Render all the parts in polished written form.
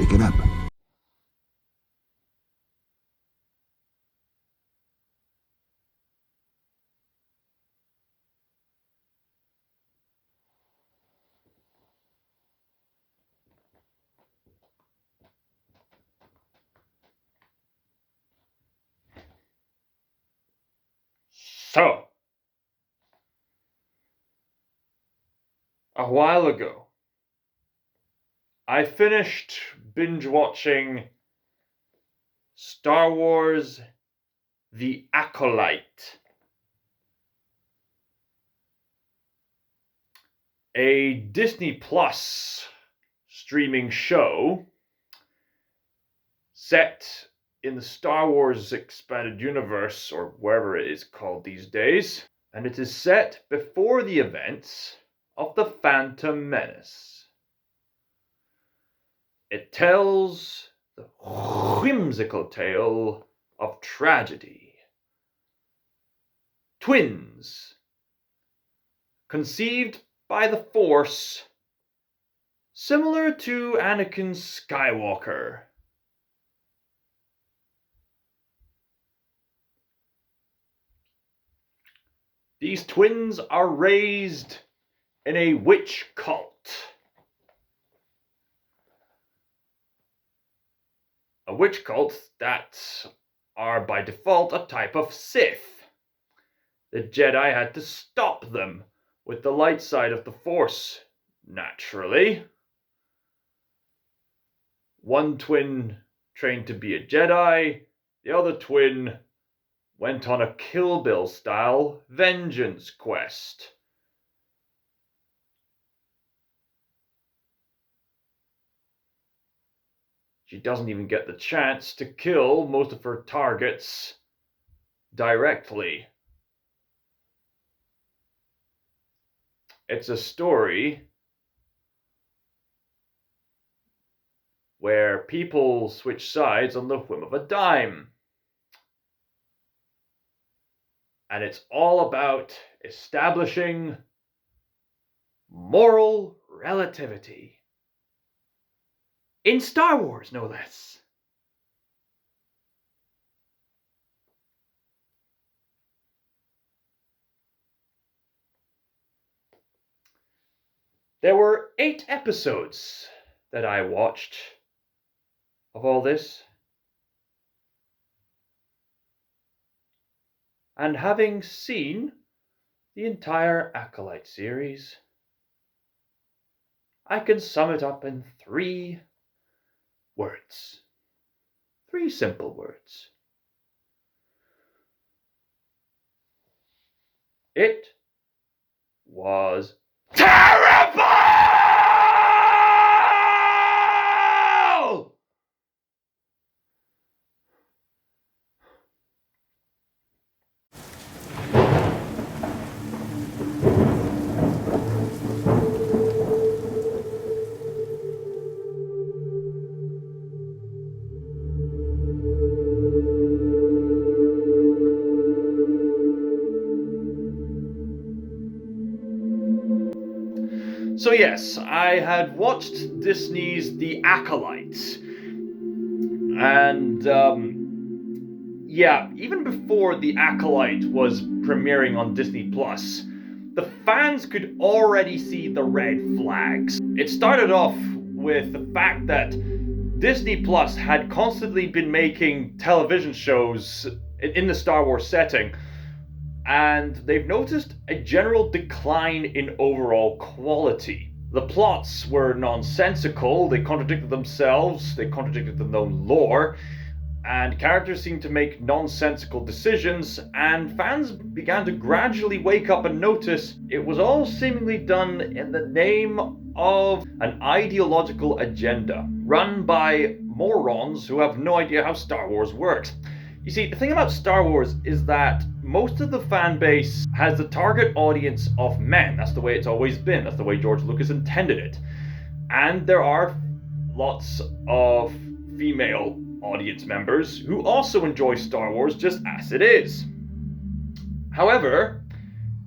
Pick it up. So, a while ago, I finished binge watching Star Wars The Acolyte, a Disney Plus streaming show set in the Star Wars expanded universe, or wherever it is called these days, and it is set before the events of the Phantom Menace. It tells the whimsical tale of tragedy. Twins, conceived by the Force, similar to Anakin Skywalker. These twins are raised in a witch cult. A witch cult that are by default a type of Sith. The Jedi had to stop them with the light side of the Force, naturally. One twin trained to be a Jedi, the other twin went on a Kill Bill style vengeance quest. She doesn't even get the chance to kill most of her targets directly. It's a story where people switch sides on the whim of a dime. And it's all about establishing moral relativity. In Star Wars, no less. There were 8 episodes that I watched of all this. And having seen the entire Acolyte series, I can sum it up in 3 words. 3 simple words. It was terrible! So yes, I had watched Disney's The Acolyte, and even before The Acolyte was premiering on Disney Plus, the fans could already see the red flags. It started off with the fact that Disney Plus had constantly been making television shows in the Star Wars setting, and they've noticed a general decline in overall quality. The plots were nonsensical, they contradicted themselves, they contradicted the known lore, and characters seemed to make nonsensical decisions, and fans began to gradually wake up and notice it was all seemingly done in the name of an ideological agenda, run by morons who have no idea how Star Wars works. You see, the thing about Star Wars is that most of the fan base has the target audience of men. That's the way it's always been. That's the way George Lucas intended it. And there are lots of female audience members who also enjoy Star Wars just as it is. However,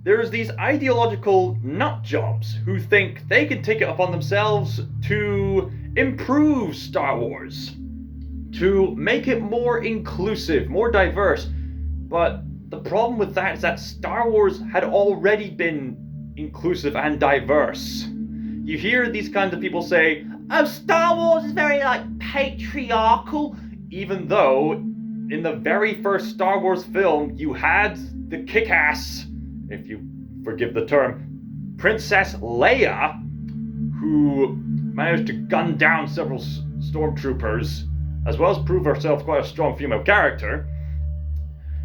there's these ideological nut jobs who think they can take it upon themselves to improve Star Wars, to make it more inclusive, more diverse. But the problem with that is that Star Wars had already been inclusive and diverse. You hear these kinds of people say, oh, Star Wars is very, patriarchal, even though in the very first Star Wars film, you had the kick-ass, if you forgive the term, Princess Leia, who managed to gun down several stormtroopers, as well as prove herself quite a strong female character.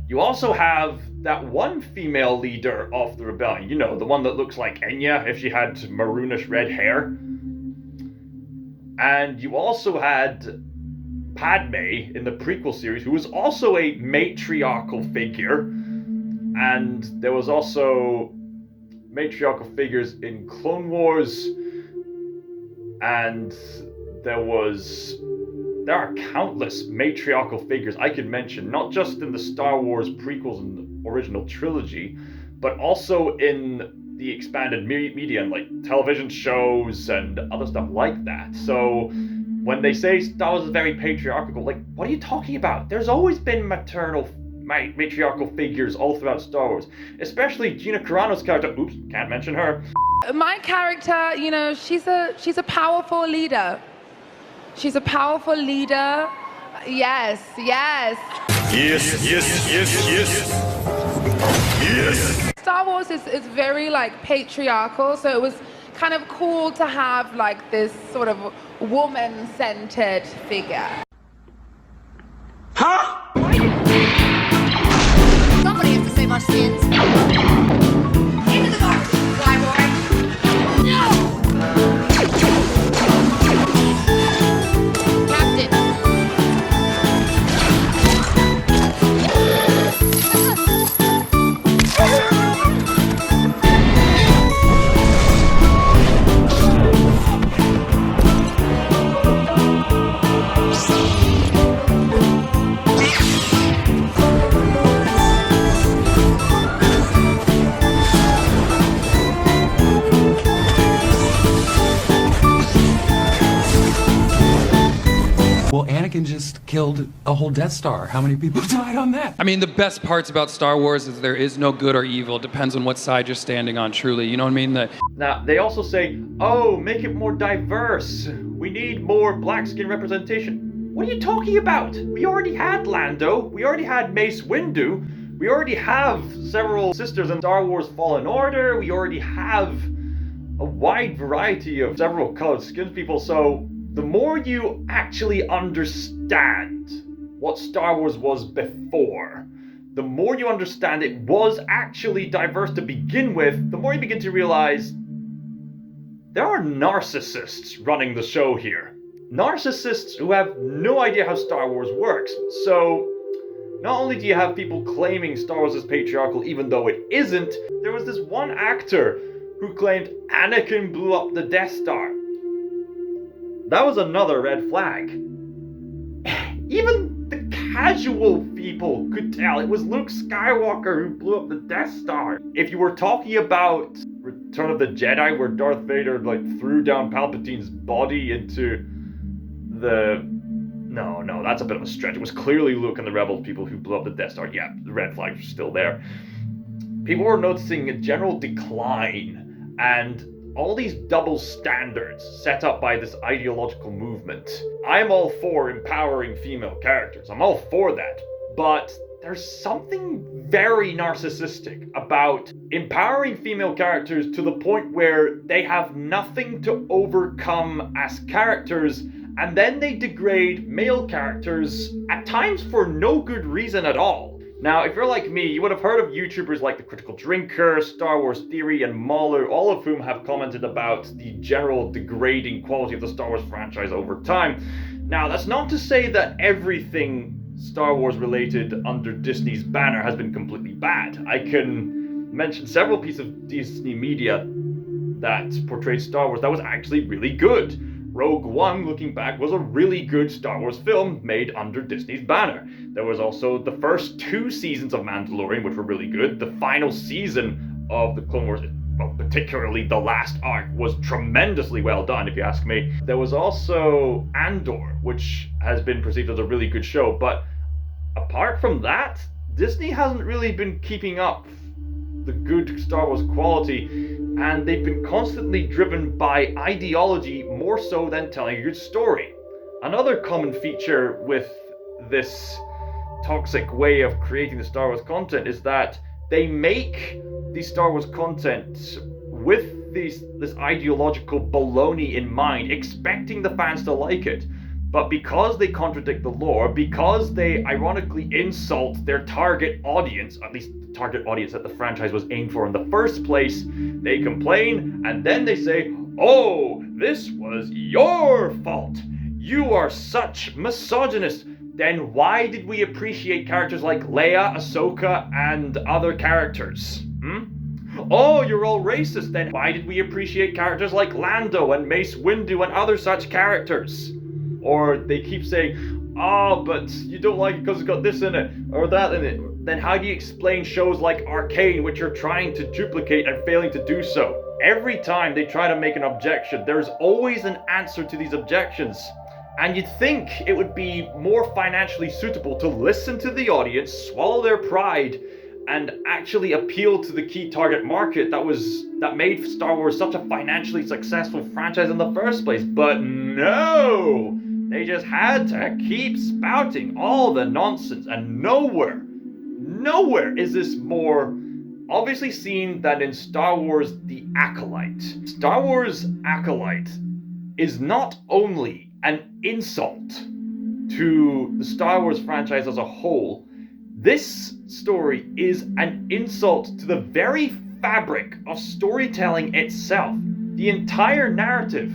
You also have that one female leader of the rebellion, you know, the one that looks like Enya if she had maroonish red hair. And you also had Padme in the prequel series, who was also a matriarchal figure. And there was also matriarchal figures in Clone Wars, and there are countless matriarchal figures I could mention, not just in the Star Wars prequels and the original trilogy, but also in the expanded media and like television shows and other stuff like that. So when they say Star Wars is very patriarchal, like, what are you talking about? There's always been matriarchal figures all throughout Star Wars, especially Gina Carano's character. Oops, can't mention her. My character, you know, she's a powerful leader. She's a powerful leader. Yes, yes. Yes, yes, yes, yes. Yes. Star Wars is very patriarchal, so it was kind of cool to have this sort of woman-centered figure. Huh? Somebody has to save our skins. Into the garbage, flyboy. No! Captain. Well, Anakin just killed a whole Death Star. How many people died on that? I mean, the best parts about Star Wars is there is no good or evil. It depends on what side you're standing on, truly. You know what I mean? Now, they also say, oh, make it more diverse. We need more black skin representation. What are you talking about? We already had Lando. We already had Mace Windu. We already have several sisters in Star Wars Fallen Order. We already have a wide variety of several colored skinned people. So the more you actually understand what Star Wars was before, the more you understand it was actually diverse to begin with, the more you begin to realize there are narcissists running the show here. Narcissists who have no idea how Star Wars works. So not only do you have people claiming Star Wars is patriarchal even though it isn't, there was this one actor who claimed Anakin blew up the Death Star. That was another red flag. Even the casual people could tell it was Luke Skywalker who blew up the Death Star. If you were talking about Return of the Jedi, where Darth Vader threw down Palpatine's body into the... No, that's a bit of a stretch. It was clearly Luke and the Rebels people who blew up the Death Star. Yeah, the red flags are still there. People were noticing a general decline and all these double standards set up by this ideological movement. I'm all for empowering female characters. I'm all for that. But there's something very narcissistic about empowering female characters to the point where they have nothing to overcome as characters, and then they degrade male characters at times for no good reason at all. Now, if you're like me, you would have heard of YouTubers like The Critical Drinker, Star Wars Theory, and Mauler, all of whom have commented about the general degrading quality of the Star Wars franchise over time. Now, that's not to say that everything Star Wars related under Disney's banner has been completely bad. I can mention several pieces of Disney media that portrayed Star Wars that was actually really good. Rogue One, looking back, was a really good Star Wars film made under Disney's banner. There was also the first 2 seasons of Mandalorian, which were really good. The final season of the Clone Wars, well, particularly the last arc, was tremendously well done, if you ask me. There was also Andor, which has been perceived as a really good show, but apart from that, Disney hasn't really been keeping up the good Star Wars quality, and they've been constantly driven by ideology more so than telling a good story. Another common feature with this toxic way of creating the Star Wars content is that they make the Star Wars content with this ideological baloney in mind, expecting the fans to like it. But because they contradict the lore, because they ironically insult their target audience, at least the target audience that the franchise was aimed for in the first place, they complain, and then they say, "Oh, this was your fault. You are such misogynists. Then why did we appreciate characters like Leia, Ahsoka, and other characters? Oh, you're all racist. Then why did we appreciate characters like Lando and Mace Windu and other such characters?" Or they keep saying, "Oh, but you don't like it because it's got this in it, or that in it." Then how do you explain shows like Arcane, which are trying to duplicate and failing to do so? Every time they try to make an objection, there's always an answer to these objections. And you'd think it would be more financially suitable to listen to the audience, swallow their pride, and actually appeal to the key target market that made Star Wars such a financially successful franchise in the first place. But no! They just had to keep spouting all the nonsense, and nowhere is this more obviously seen than in Star Wars The Acolyte. Star Wars Acolyte is not only an insult to the Star Wars franchise as a whole, this story is an insult to the very fabric of storytelling itself. The entire narrative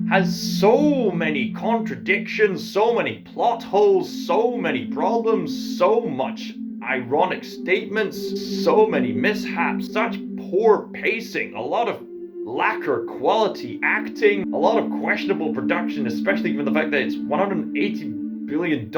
has so many contradictions, so many plot holes, so many problems, so much ironic statements, so many mishaps, such poor pacing, a lot of lacquer quality acting, a lot of questionable production, especially given the fact that it's $180 billion,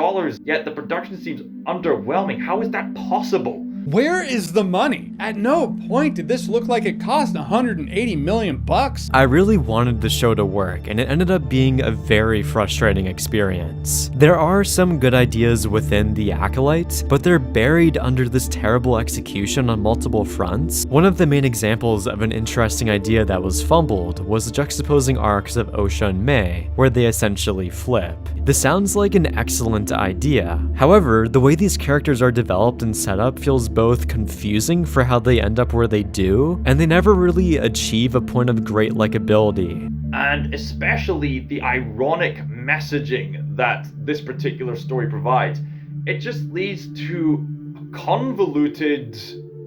yet the production seems underwhelming. How is that possible? Where is the money? At no point did this look like it cost $180 million. I really wanted the show to work, and it ended up being a very frustrating experience. There are some good ideas within The Acolyte, but they're buried under this terrible execution on multiple fronts. One of the main examples of an interesting idea that was fumbled was the juxtaposing arcs of Osha and May, where they essentially flip. This sounds like an excellent idea. However, the way these characters are developed and set up feels both confusing for how they end up where they do, and they never really achieve a point of great likability. And especially the ironic messaging that this particular story provides. It just leads to a convoluted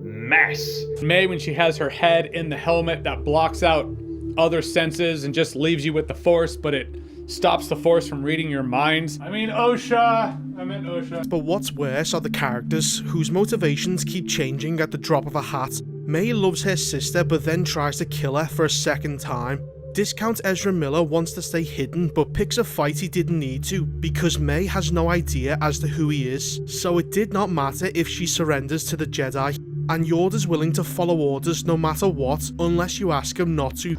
mess. May, when she has her head in the helmet that blocks out other senses and just leaves you with the Force, but it stops the Force from reading your minds. I meant Osha. But what's worse are the characters whose motivations keep changing at the drop of a hat. May loves her sister but then tries to kill her for a second time. Discount Ezra Miller wants to stay hidden but picks a fight he didn't need to because May has no idea as to who he is, so it did not matter if she surrenders to the Jedi. And Yoda's willing to follow orders no matter what unless you ask him not to.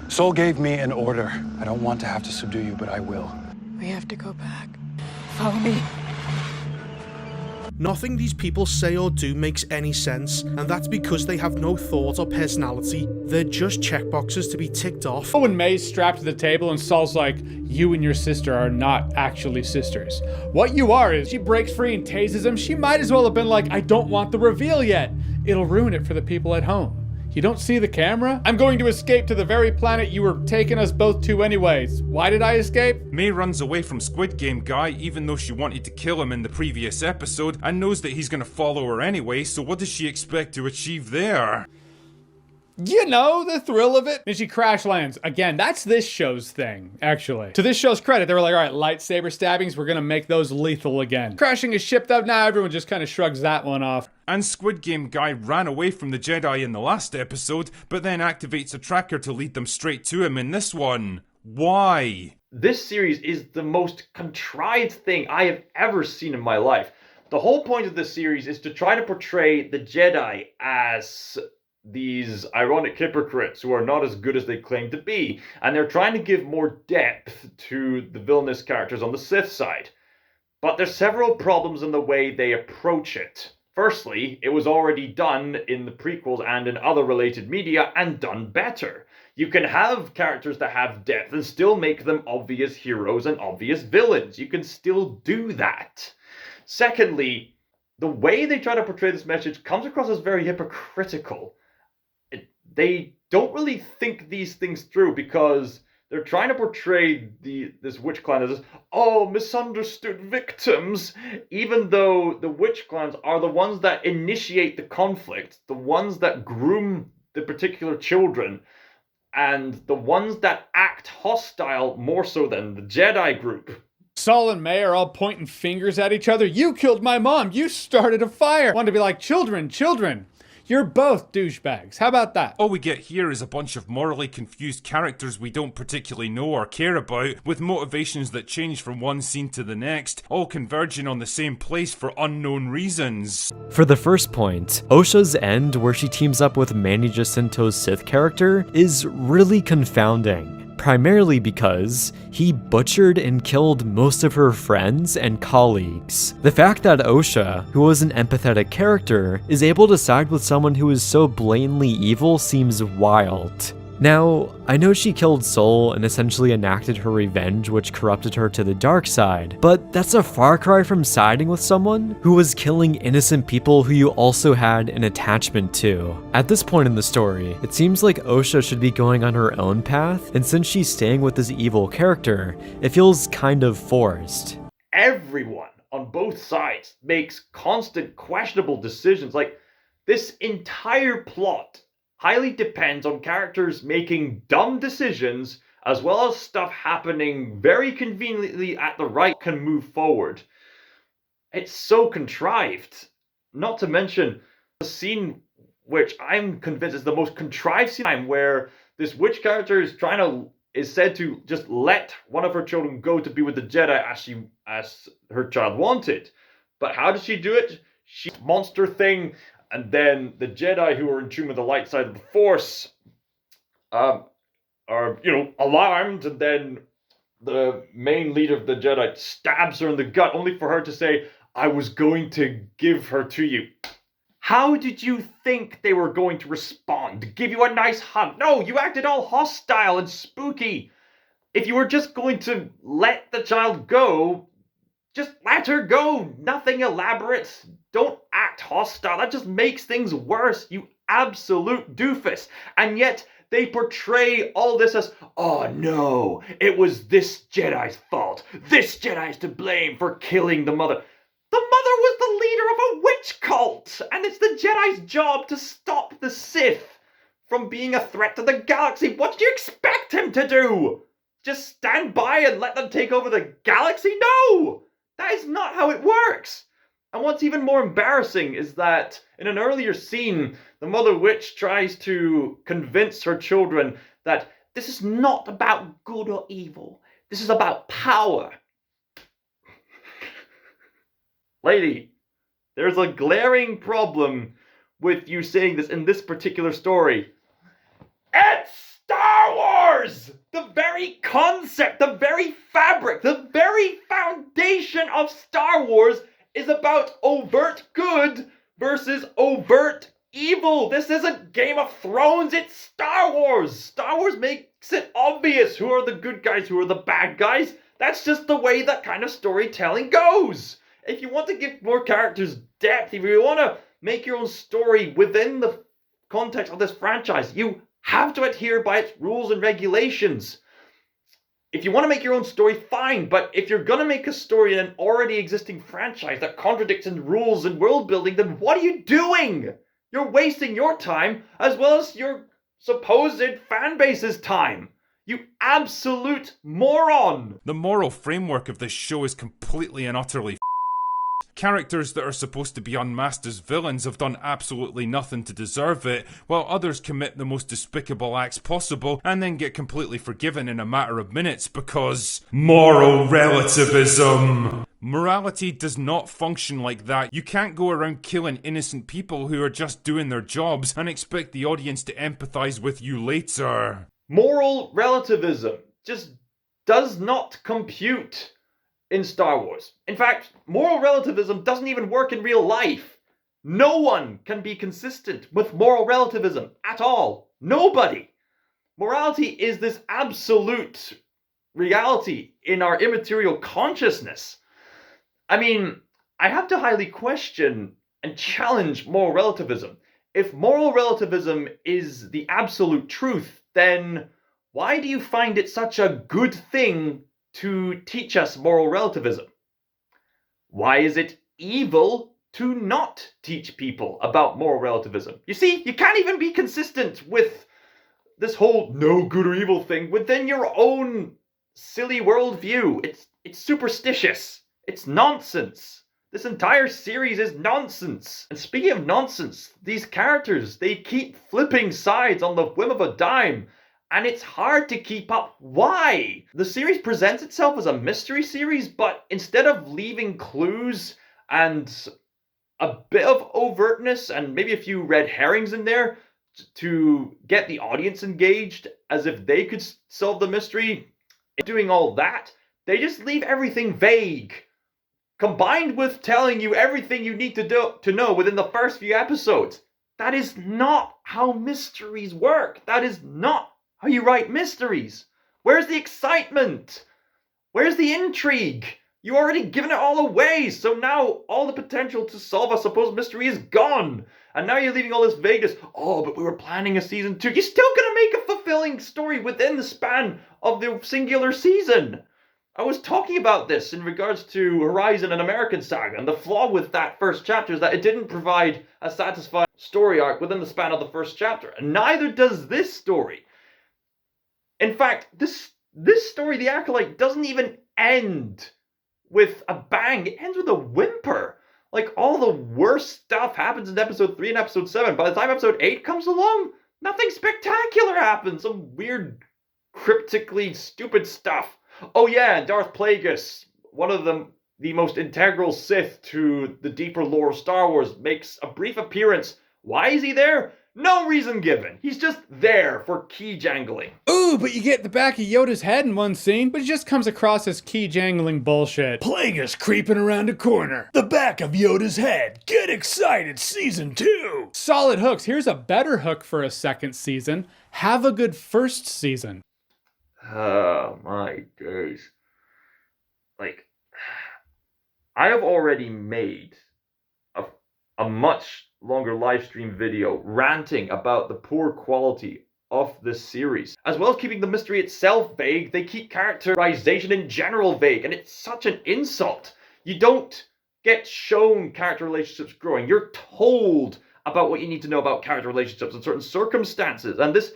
Sol gave me an order. I don't want to have to subdue you, but I will. We have to go back. Follow me. Nothing these people say or do makes any sense, and that's because they have no thought or personality. They're just checkboxes to be ticked off. When May's strapped to the table and Saul's like, "You and your sister are not actually sisters. What you are is," she breaks free and tases him. She might as well have been like, "I don't want the reveal yet. It'll ruin it for the people at home. You don't see the camera? I'm going to escape to the very planet you were taking us both to anyways. Why did I escape?" May runs away from Squid Game Guy even though she wanted to kill him in the previous episode and knows that he's gonna follow her anyway, so what does she expect to achieve there? You know, the thrill of it. And she crash lands. Again, that's this show's thing, actually. To this show's credit, they were like, all right, lightsaber stabbings, we're gonna make those lethal again. Crashing a ship though, now everyone just kind of shrugs that one off. And Squid Game Guy ran away from the Jedi in the last episode, but then activates a tracker to lead them straight to him in this one. Why? This series is the most contrived thing I have ever seen in my life. The whole point of this series is to try to portray the Jedi as these ironic hypocrites who are not as good as they claim to be, and they're trying to give more depth to the villainous characters on the Sith side. But there's several problems in the way they approach it. Firstly, it was already done in the prequels and in other related media, and done better. You can have characters that have depth and still make them obvious heroes and obvious villains. You can still do that. Secondly, the way they try to portray this message comes across as very hypocritical. They don't really think these things through, because they're trying to portray this witch clan as misunderstood victims, even though the witch clans are the ones that initiate the conflict, the ones that groom the particular children, and the ones that act hostile more so than the Jedi group. Saul and May are all pointing fingers at each other. You killed my mom. You started a fire. Want to be like, children. You're both douchebags. How about that? All we get here is a bunch of morally confused characters we don't particularly know or care about, with motivations that change from one scene to the next, all converging on the same place for unknown reasons. For the first point, Osha's end, where she teams up with Manny Jacinto's Sith character, is really confounding. Primarily because he butchered and killed most of her friends and colleagues. The fact that Osha, who was an empathetic character, is able to side with someone who is so blatantly evil seems wild. Now, I know she killed Sol and essentially enacted her revenge, which corrupted her to the dark side, but that's a far cry from siding with someone who was killing innocent people who you also had an attachment to. At this point in the story, it seems like Osha should be going on her own path, and since she's staying with this evil character, it feels kind of forced. Everyone on both sides makes constant questionable decisions. Like, this entire plot highly depends on characters making dumb decisions, as well as stuff happening very conveniently at the right can move forward. It's so contrived. Not to mention the scene, which I'm convinced is the most contrived scene, where this witch character is said to just let one of her children go to be with the Jedi as her child wanted. But how does she do it? She's a monster thing. And then the Jedi who are in tune with the light side of the Force are, alarmed, and then the main leader of the Jedi stabs her in the gut, only for her to say, "I was going to give her to you." How did you think they were going to respond? Give you a nice hug? No, you acted all hostile and spooky. If you were just going to let the child go, just let her go. Nothing elaborate. Don't act hostile. That just makes things worse, you absolute doofus. And yet, they portray all this as, oh no, it was this Jedi's fault. This Jedi's to blame for killing the mother. The mother was the leader of a witch cult, and it's the Jedi's job to stop the Sith from being a threat to the galaxy. What did you expect him to do? Just stand by and let them take over the galaxy? No! That is not how it works. And what's even more embarrassing is that in an earlier scene, the Mother Witch tries to convince her children that this is not about good or evil. This is about power. Lady, there's a glaring problem with you saying this in this particular story. It's Star Wars! The very concept, the very fabric, the very foundation of Star Wars is about overt good versus overt evil. This isn't Game of Thrones, it's Star Wars. Star Wars makes it obvious who are the good guys, who are the bad guys. That's just the way that kind of storytelling goes. If you want to give more characters depth, if you want to make your own story within the context of this franchise, you have to adhere by its rules and regulations. If you want to make your own story, fine, but if you're going to make a story in an already existing franchise that contradicts in rules and world building, then what are you doing? You're wasting your time as well as your supposed fan base's time. You absolute moron! The moral framework of this show is completely and utterly Characters that are supposed to be unmasked as villains have done absolutely nothing to deserve it, while others commit the most despicable acts possible and then get completely forgiven in a matter of minutes because moral relativism. Morality does not function like that. You can't go around killing innocent people who are just doing their jobs and expect the audience to empathize with you later. Moral relativism just does not compute in Star Wars. In fact, moral relativism doesn't even work in real life. No one can be consistent with moral relativism at all. Nobody. Morality is this absolute reality in our immaterial consciousness. I mean, I have to highly question and challenge moral relativism. If moral relativism is the absolute truth, then why do you find it such a good thing to teach us moral relativism? Why is it evil to not teach people about moral relativism? You see, you can't even be consistent with this whole no good or evil thing within your own silly worldview. It's superstitious. It's nonsense. This entire series is nonsense. And speaking of nonsense, these characters, they keep flipping sides on the whim of a dime. And it's hard to keep up. Why? The series presents itself as a mystery series, but instead of leaving clues and a bit of overtness and maybe a few red herrings in there to get the audience engaged as if they could solve the mystery, doing all that, they just leave everything vague. Combined with telling you everything you need to know within the first few episodes. That is not how mysteries work. That is not how you write mysteries. Where's the excitement? Where's the intrigue? You already given it all away, so now all the potential to solve a supposed mystery is gone. And now you're leaving all this vagueness. Oh, but we were planning a season 2. You're still gonna make a fulfilling story within the span of the singular season. I was talking about this in regards to Horizon and American Saga, and the flaw with that first chapter is that it didn't provide a satisfying story arc within the span of the first chapter, and neither does this story. In fact, this story, The Acolyte, doesn't even end with a bang. It ends with a whimper. Like, all the worst stuff happens in episode 3 and episode 7. By the time episode 8 comes along, nothing spectacular happens. Some weird, cryptically stupid stuff. Oh yeah, Darth Plagueis, one of the most integral Sith to the deeper lore of Star Wars, makes a brief appearance. Why is he there? No reason given. He's just there for key jangling. Ooh, but you get the back of Yoda's head in one scene, but it just comes across as key jangling bullshit. Plagueis creeping around a corner. The back of Yoda's head. Get excited, season 2. Solid hooks. Here's a better hook for a second season. Have a good first season. Oh my days. Like, I have already made a much longer live stream video ranting about the poor quality of this series. As well as keeping the mystery itself vague, they keep characterization in general vague, and it's such an insult. You don't get shown character relationships growing. You're told about what you need to know about character relationships in certain circumstances, and this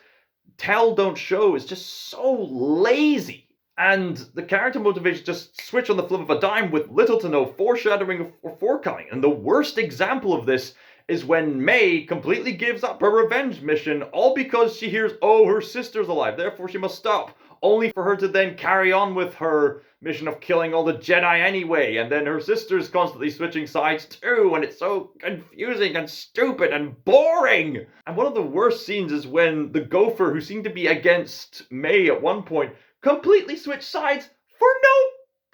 tell don't show is just so lazy. And the character motivations just switch on the flip of a dime with little to no foreshadowing or forecoming. And the worst example of this is when May completely gives up her revenge mission, all because she hears, oh, her sister's alive, therefore she must stop, only for her to then carry on with her mission of killing all the Jedi anyway, and then her sister's constantly switching sides too, and it's so confusing and stupid and boring. And one of the worst scenes is when the Gopher, who seemed to be against May at one point, completely switched sides for no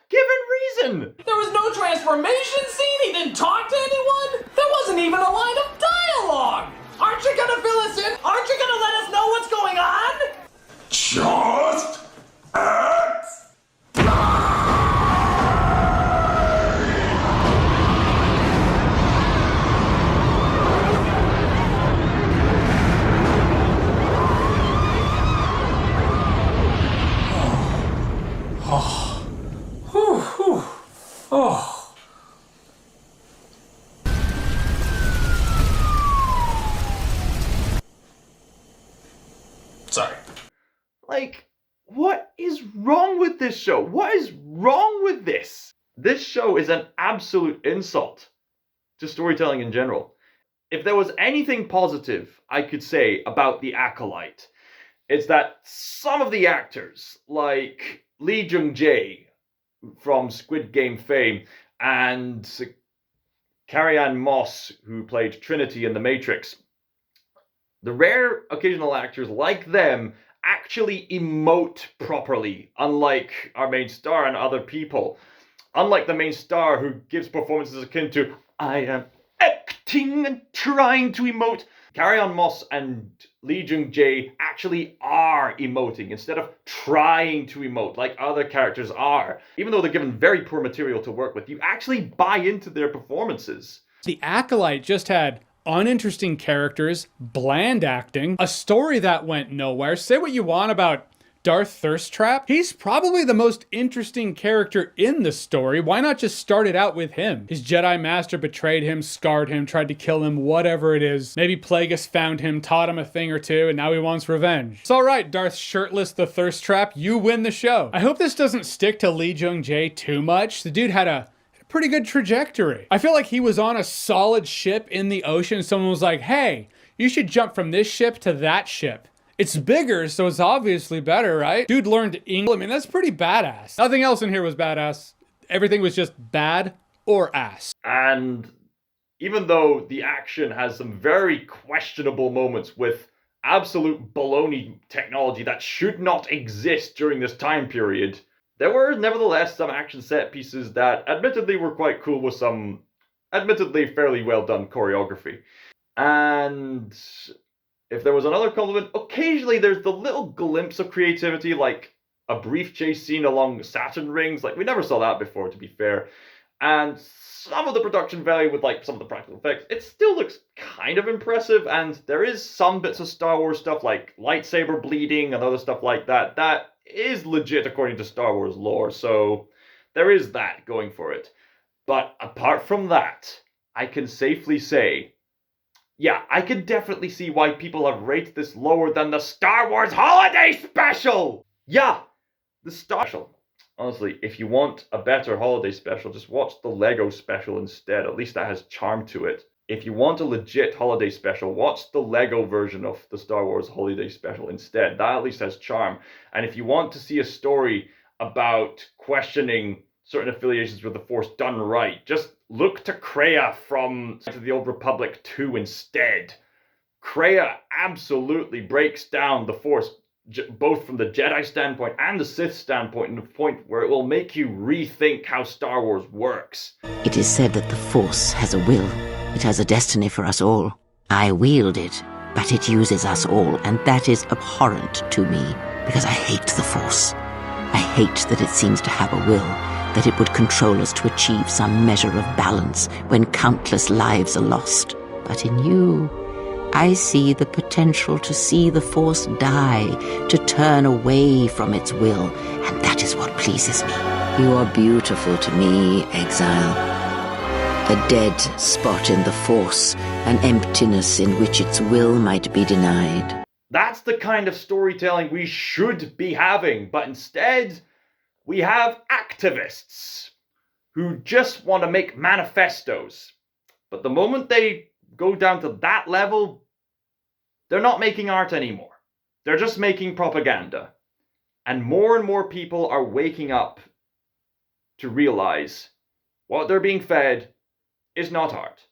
given reason. There was no transformation scene, he didn't talk to anyone, there wasn't even a line of dialogue. Aren't you gonna fill us in? Aren't you gonna let us know what's going on? Just act. Sorry. Like, what is wrong with this show? What is wrong with this? this show is an absolute insult to storytelling in general. If there was anything positive I could say about The Acolyte, it's that some of the actors, like Lee Jung-Jae from Squid Game fame, and Carrie-Anne Moss, who played Trinity in The Matrix, the rare occasional actors like them actually emote properly, unlike our main star and other people. Unlike the main star, who gives performances akin to, I am acting and trying to emote, Carrie-Anne Moss and Lee Jung-Jae actually are emoting instead of trying to emote like other characters are. Even though they're given very poor material to work with, you actually buy into their performances. The Acolyte just had uninteresting characters, bland acting, a story that went nowhere. Say what you want about Darth Thirsttrap. He's probably the most interesting character in the story. Why not just start it out with him? His Jedi Master betrayed him, scarred him, tried to kill him, whatever it is. Maybe Plagueis found him, taught him a thing or two, and now he wants revenge. It's alright, Darth Shirtless the Thirsttrap, you win the show. I hope this doesn't stick to Lee Jung-Jae too much. The dude had a pretty good trajectory. I feel like he was on a solid ship in the ocean. Someone was like, hey, you should jump from this ship to that ship. It's bigger, so it's obviously better, right? Dude learned English. I mean, that's pretty badass. Nothing else in here was badass. Everything was just bad or ass. And even though the action has some very questionable moments with absolute baloney technology that should not exist during this time period, there were nevertheless some action set pieces that admittedly were quite cool with some admittedly fairly well done choreography. And if there was another compliment, occasionally there's the little glimpse of creativity, like a brief chase scene along Saturn rings. Like, we never saw that before, to be fair. And some of the production value with, like, some of the practical effects, it still looks kind of impressive. And there is some bits of Star Wars stuff, like lightsaber bleeding and other stuff like that, that is legit according to Star Wars lore. So there is that going for it. But apart from that, I can safely say, yeah, I can definitely see why people have rated this lower than the Star Wars Holiday Special! Yeah, the Star Special. Honestly, if you want a better holiday special, just watch the Lego special instead. At least that has charm to it. If you want a legit holiday special, watch the Lego version of the Star Wars Holiday Special instead. That at least has charm. And if you want to see a story about questioning certain affiliations with the Force done right, just look to Kreia from the Old Republic 2 instead. Kreia absolutely breaks down the Force, both from the Jedi standpoint and the Sith standpoint, in a point where it will make you rethink how Star Wars works. It is said that the Force has a will. It has a destiny for us all. I wield it, but it uses us all, and that is abhorrent to me, because I hate the Force. I hate that it seems to have a will, that it would control us to achieve some measure of balance when countless lives are lost. But in you, I see the potential to see the Force die, to turn away from its will, and that is what pleases me. You are beautiful to me, Exile. A dead spot in the Force, an emptiness in which its will might be denied. That's the kind of storytelling we should be having, but instead, we have activists who just want to make manifestos. But the moment they go down to that level, they're not making art anymore. They're just making propaganda. And more people are waking up to realize what they're being fed is not art.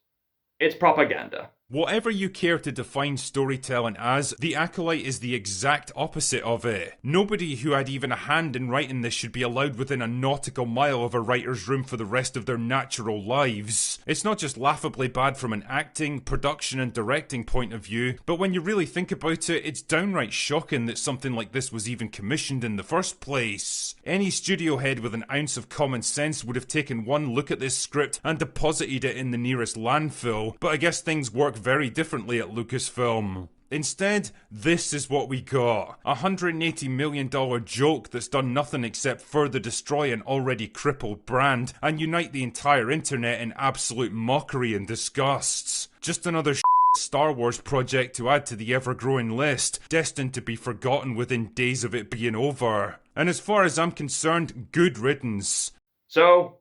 It's propaganda. Whatever you care to define storytelling as, The Acolyte is the exact opposite of it. Nobody who had even a hand in writing this should be allowed within a nautical mile of a writer's room for the rest of their natural lives. It's not just laughably bad from an acting, production and directing point of view, but when you really think about it, it's downright shocking that something like this was even commissioned in the first place. Any studio head with an ounce of common sense would have taken one look at this script and deposited it in the nearest landfill, but I guess things work very differently at Lucasfilm. Instead, this is what we got. A $180 million joke that's done nothing except further destroy an already crippled brand and unite the entire internet in absolute mockery and disgust. Just another Star Wars project to add to the ever-growing list, destined to be forgotten within days of it being over. And as far as I'm concerned, good riddance. So,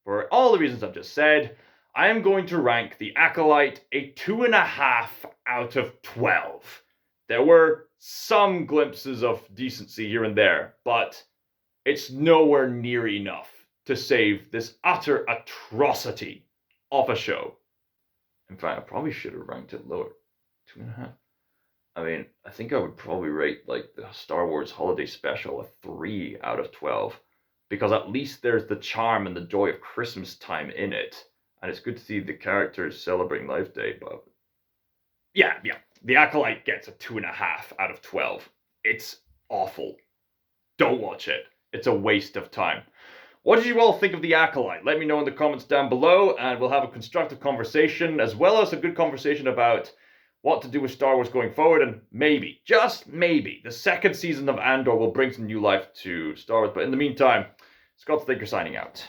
for all the reasons I've just said, I am going to rank The Acolyte a 2.5 out of 12. There were some glimpses of decency here and there, but it's nowhere near enough to save this utter atrocity of a show. In fact, I probably should have ranked it lower. 2.5. I mean, I think I would probably rate like the Star Wars Holiday Special a 3 out of 12. Because at least there's the charm and the joy of Christmas time in it. And it's good to see the characters celebrating Life Day, but... Yeah. The Acolyte gets a 2.5 out of 12. It's awful. Don't watch it. It's a waste of time. What did you all think of The Acolyte? Let me know in the comments down below, and we'll have a constructive conversation, as well as a good conversation about what to do with Star Wars going forward, and maybe, just maybe, the second season of Andor will bring some new life to Star Wars. But in the meantime, ScotsThinker signing out.